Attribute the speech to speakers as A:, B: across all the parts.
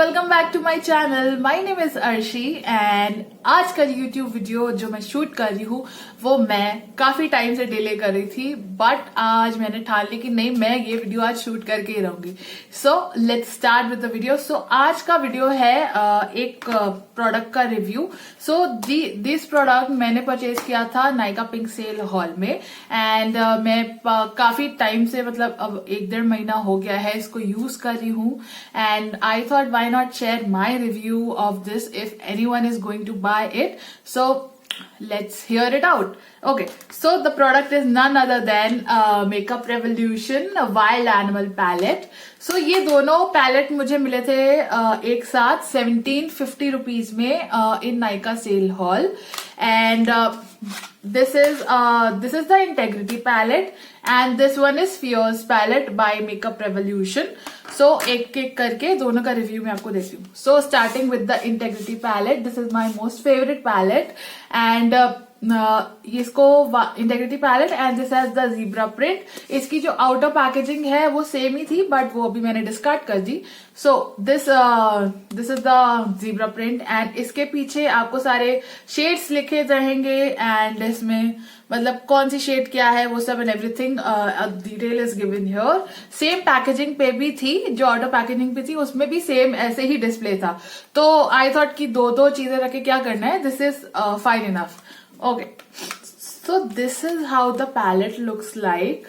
A: Welcome back to my channel. My name is Arshi and आज का YouTube video जो मैं शूट कर रही हूँ वो मैं काफी टाइम से डिले कर रही थी, बट आज मैंने ठान ली कि नहीं, मैं ये वीडियो आज शूट करके ही रहूंगी। So let's start with the video. So आज का वीडियो है एक प्रोडक्ट का रिव्यू। सो दिस प्रोडक्ट मैंने परचेज किया था नायका पिंक सेल हॉल में एंड मैं काफी टाइम से, मतलब अब 1-1.5 महीना हो गया है इसको यूज कर रही हूँ and I thought why not share my review of this if anyone is going to buy it. So let's hear it out. Okay, so the product is none other than Makeup Revolution Wild Animal Palette. So ये दोनों palette मुझे मिले थे एक साथ 1750 rupees में in Nykaa Sale Hall and this is the Integrity palette and this one is Fierce palette by Makeup Revolution. So एक एक करके दोनों का रिव्यू मैं आपको देती हूँ. So starting with the Integrity palette, this is my most favorite palette and इसको integrity palette and this has the zebra print. इसकी जो आउटर पैकेजिंग है वो सेम ही थी बट वो अभी मैंने डिस्कार्ड कर दी. So this is the zebra print and इसके पीछे आपको सारे शेड्स लिखे रहेंगे एंड इसमें मतलब कौन सी शेड क्या है वो सब and everything detail is given here. Same packaging पे भी थी, जो आउटर पैकेजिंग पे थी उसमें भी सेम ऐसे ही डिस्प्ले था. तो आई थॉट कि दो चीजें रखे क्या करना है, this is fine enough. Okay, so this is how the palette looks like.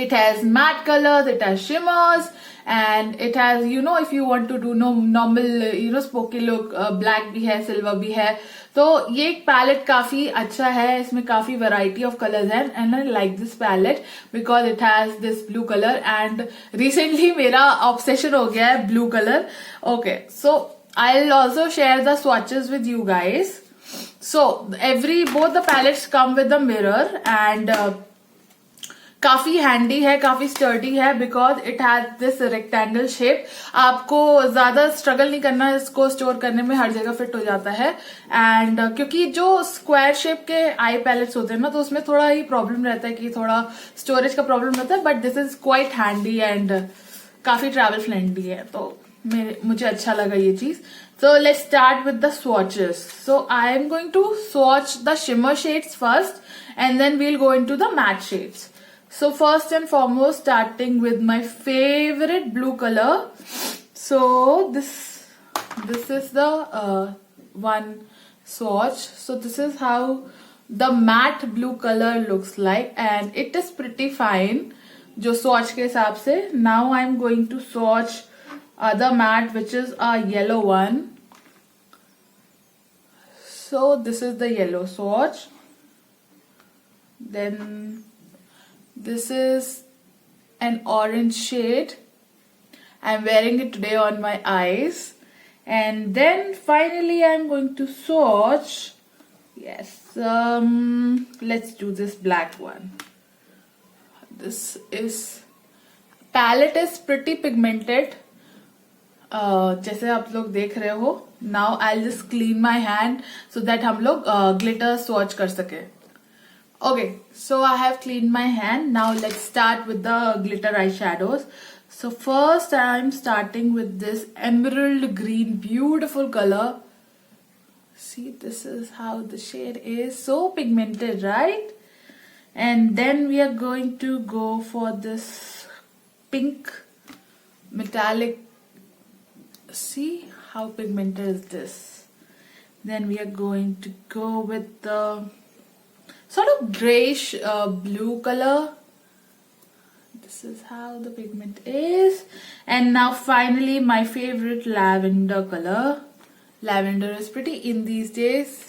A: It has matte colors, it has shimmers, and it has, you know, if you want to do normal, you know, spooky look, black भी है, silver भी है. तो ये एक palette काफी अच्छा है, इसमें काफी वैरायटी ऑफ कलर्स हैं and I like this palette because it has this blue colour and recently मेरा ऑब्सेशन हो गया है blue colour. Okay, so I will also share the swatches with you guys. So both the palettes come with a mirror and काफी handy है, काफी sturdy है because it has this rectangle shape. आपको ज्यादा struggle नहीं करना है, इसको स्टोर करने में हर जगह फिट हो जाता है. एंड क्योंकि जो स्क्वायर शेप के आई पैलेट्स होते हैं ना तो उसमें थोड़ा ही प्रॉब्लम रहता है कि थोड़ा स्टोरेज का प्रॉब्लम रहता है, but this is quite handy and काफी ट्रैवल फ्रेंडली है. तो मुझे अच्छा लगा ये चीज. So let's start with the swatches. So I am going to swatch the shimmer shades first and then we'll go into the matte shades. So first and foremost, starting with my favorite blue color. So this is the one swatch. So this is how the matte blue color looks like and it is pretty fine जो swatch के हिसाब से. Now I am going to swatch other matte which is a yellow one. So this is the yellow swatch. Then this is an orange shade. I'm wearing it today on my eyes. And then finally I'm going to swatch. Yes, let's do this black one. This is palette is pretty pigmented. जैसे आप लोग देख रहे हो. Now I just clean my hand so that हम लोग glitter swatch कर सके. Okay, so I have clean my hand. Now let's start with the glitter I shadows. So first I am starting with this emerald green beautiful colour. See, this is how the shade is. So pigmented, right? And then we are going to go for this pink metallic. See how pigmented is this? Then we are going to go with the sort of grayish blue color. This is how the pigment is. And now finally my favorite lavender color. Lavender is pretty in these days.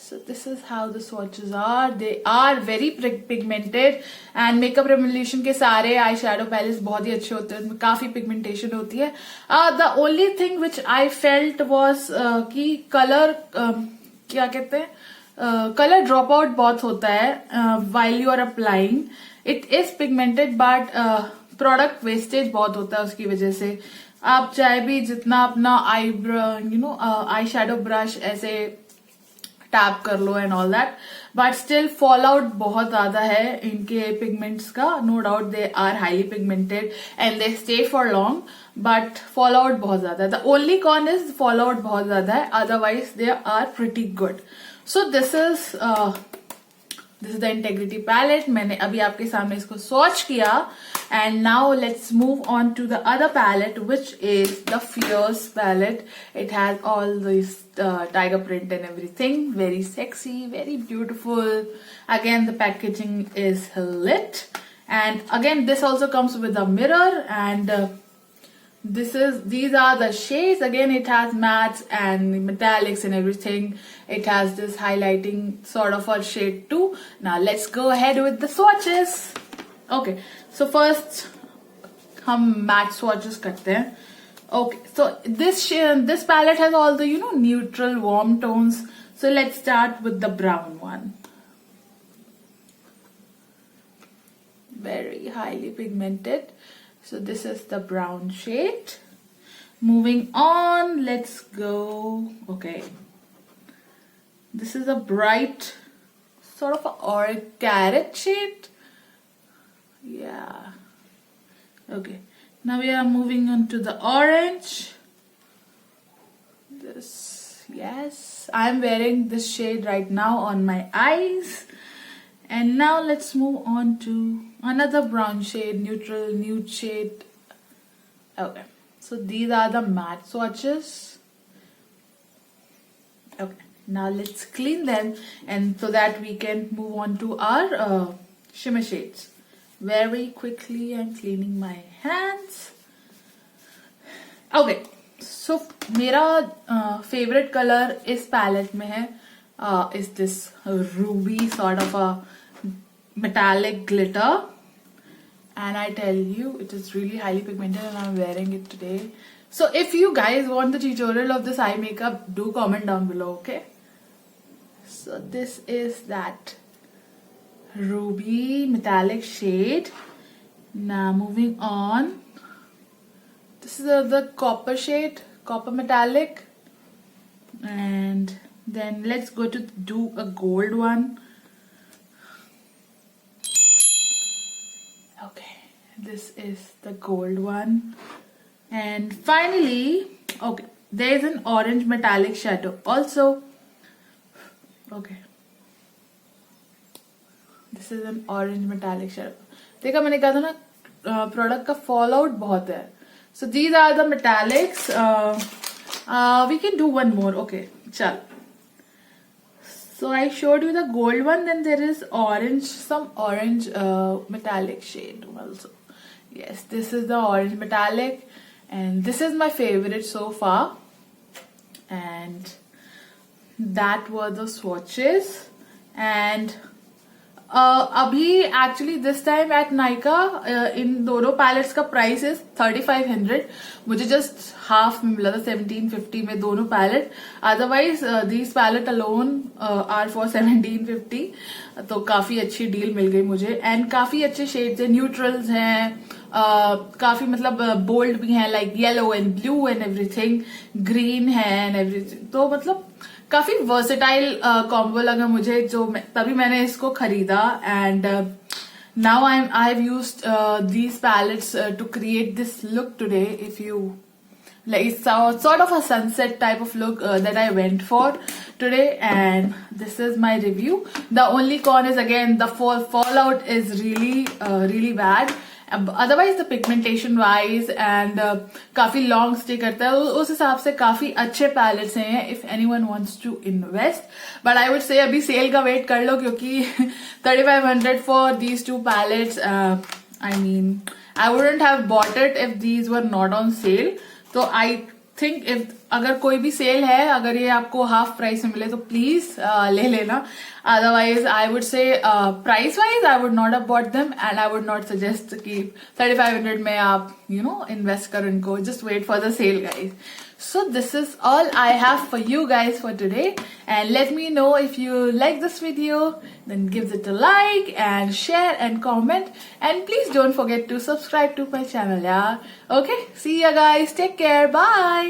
A: So this is how the swatches are. They are very pigmented and Makeup Revolution के सारे eye shadow pallets बहुत ही अच्छे होते हैं, उनमें काफी pigmentation होती है. The only thing which I felt was कि कलर क्या कहते हैं, कलर ड्रॉप आउट बहुत होता है while you are applying. It is pigmented but product wastage बहुत होता है उसकी वजह से. आप चाहे भी जितना अपना आई शैडो ब्रश ऐसे टैप कर लो and all that, but still fall out बहुत ज्यादा है इनके पिगमेंट्स का. No doubt they are highly pigmented and they stay for long, but fall out बहुत ज्यादा है. The only con is fall out बहुत ज्यादा है, otherwise they are pretty good. So this is the integrity palette. मैंने अभी आपके सामने इसको स्वॉच किया and now let's move on to the other palette which is the fierce palette. It has all this tiger print and everything, very sexy, very beautiful. Again the packaging is lit, and again this also comes with a mirror, and these are the shades. Again it has mattes and metallics and everything. It has this highlighting sort of a shade too. Now let's go ahead with the swatches. Okay, so first हम matte swatches करते हैं. Okay, so this palette has all the neutral warm tones. So let's start with the brown one. Very highly pigmented. So this is the brown shade. Moving on, let's go. Okay, this is a bright sort of a carrot shade. Yeah. Okay. Now we are moving on to the orange. Yes, I am wearing this shade right now on my eyes. And now let's move on to another brown shade, neutral nude shade. Okay, so these are the matte swatches. Okay, now let's clean them, and so that we can move on to our shimmer shades. Very quickly I'm cleaning my hands. Okay, so मेरा favorite color इस palette में है is this ruby sort of a metallic glitter, and I tell you it is really highly pigmented and I'm wearing it today. So if you guys want the tutorial of this eye makeup, do comment down below, okay? So this is that ruby metallic shade. Now moving on, this is the copper shade, copper metallic, and then let's go to do a gold one. Okay, this is the gold one, and finally, okay, there is an orange metallic shadow also. Okay, this is an orange metallic shadow. देखा, मैंने कहा था ना product का fall out बहुत है. So these are the metallics. We can do one more. Okay, चल. So I showed you the gold one, then there is orange, some orange metallic shade also. Yes, this is the orange metallic, and this is my favorite so far. And that were the swatches. And अभी actually this time at Nykaa इन दोनों palettes का price is 3500. मुझे just half में मिला था, 1750 में दोनों palette. Otherwise this palette alone are for 1750. तो काफी अच्छी डील मिल गई मुझे, एंड काफी अच्छे शेड्स हैं, न्यूट्रल्स हैं, काफी मतलब बोल्ड भी हैं, like yellow and blue and everything, green है एंड एवरीथिंग. तो मतलब काफी वर्सेटाइल कॉम्बो लगा मुझे, तभी मैंने इसको खरीदा. And now I have used these palettes to create this look today. If you like it's sort of a sunset type of look that I went for today, and this is my review. The only con is again the fallout is really bad. Otherwise the pigmentation wise and काफी long stay करता है, उस हिसाब से काफी अच्छे pallets हैं if anyone wants to invest. But I would say अभी सेल का वेट कर लो, क्योंकि 3500 for these two palettes. I mean, I wouldn't have bought it if these were not on sale. तो आई थिंक इफ अगर कोई भी cell है, अगर ये आपको हाफ प्राइस में मिले तो प्लीज ले लेना. Otherwise I would say price wise I would not have bought them, and I would not suggest कि 3500 में आप इन्वेस्ट करो इनको. Just wait for the sale guys. So this is all I have for you guys for today, and let me know if you like this video. Then give it a like and share and comment, and please don't forget to subscribe to my channel. Yeah, okay, see ya guys, take care, bye.